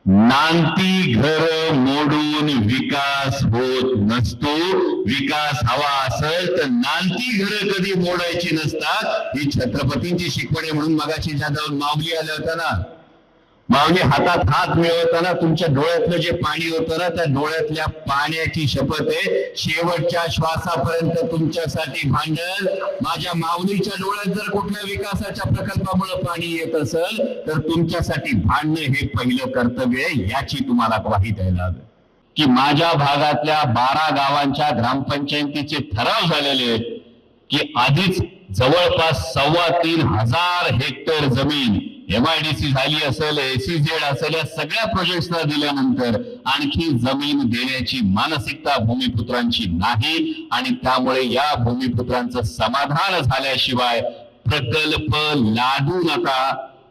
नांती घर मोडून विकास होत नसतो. विकास हवा असेल तर नांती घर कधी मोडायची नसतात. ही छत्रपतींची शिकवण आहे. म्हणून मगाशी ज्या जाऊन माऊली आल्या होत्या ना, माऊली हातात हात मिळवताना तुमच्या डोळ्यातलं जे पाणी होतं ना, त्या डोळ्यातल्या पाण्याची शपथ आहे. शेवटच्या श्वासापर्यंत तुमच्यासाठी भांडल. माझ्या माऊलीच्या डोळ्यात जर कुठल्या विकासाच्या प्रकल्पामुळे पाणी येत असेल तर तुमच्यासाठी भांडणं हे पहिलं कर्तव्य आहे. याची तुम्हाला ग्वाही द्यायला हवी की माझ्या भागातल्या 12 गावांच्या ग्रामपंचायतीचे ठराव झालेले आहेत की आधीच जवळपास 3,25,000 हेक्टर जमीन MIDC झाली असेल, SEZ असेल, या सगळ्या प्रोजेक्ट्सला दिल्यानंतर आणखी जमीन देण्याची मानसिकता भूमिपुत्रांची नाही. आणि त्यामुळे या भूमिपुत्रांचं समाधान झाल्याशिवाय प्रकल्प लादू नका.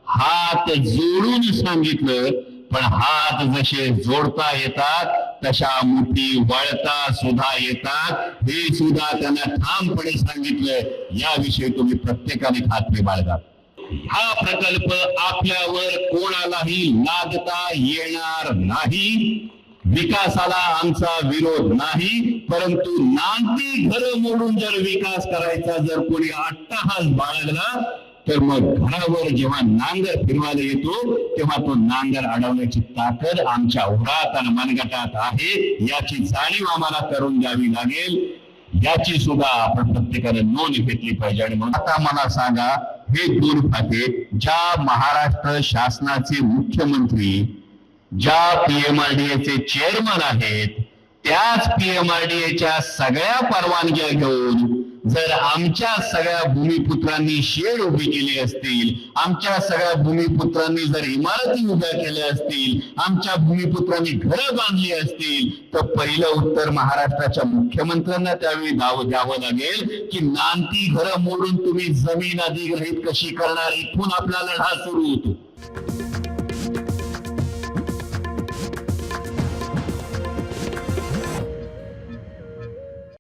हात जोडून सांगितलं, पण हात जसे जोडता येतात तशा मुठी वळता सुद्धा येतात. हे सुद्धा त्यांना ठामपणे सांगितलं. याविषयी तुम्ही प्रत्येकाने खात्री बाळगा. हा प्रकल्प आपल्यावर कोणालाही लादता येणार नाही. विकासाला आमचा विरोध नाही, परंतु नांती घर मोडून जर विकास करायचा जर कोणी अट्टहास बाळगला तर मग घरावर जेव्हा नांगर फिरवायला येतो तेव्हा तो नांगर अडवण्याची ताकद आमच्या उरात आणि मनगटात आहे. याची जाणीव आम्हाला करून द्यावी लागेल. याची सुद्धा आपण प्रत्येकाने नोंद घेतली पाहिजे. आणि म्हणून आता मला सांगा, हे 2 खाते ज्या महाराष्ट्र शासनाचे मुख्यमंत्री, ज्या PMRDA चे चेअरमन आहेत, त्याच PMRDA सगळ्या परवानग्या घेऊन जर आमच्या सगळ्या भूमिपुत्रांनी शेड उभी केली असतील, आमच्या सगळ्या भूमिपुत्रांनी जर इमारती उभ्या केल्या असतील, आमच्या भूमिपुत्रांनी घरं बांधली असतील, तर पहिलं उत्तर महाराष्ट्राच्या मुख्यमंत्र्यांना त्यावेळी द्यावं लागेल की नांती घरं मोडून तुम्ही जमीन अधिग्रहित कशी करणार. इथून आपला लढा सुरू होतो.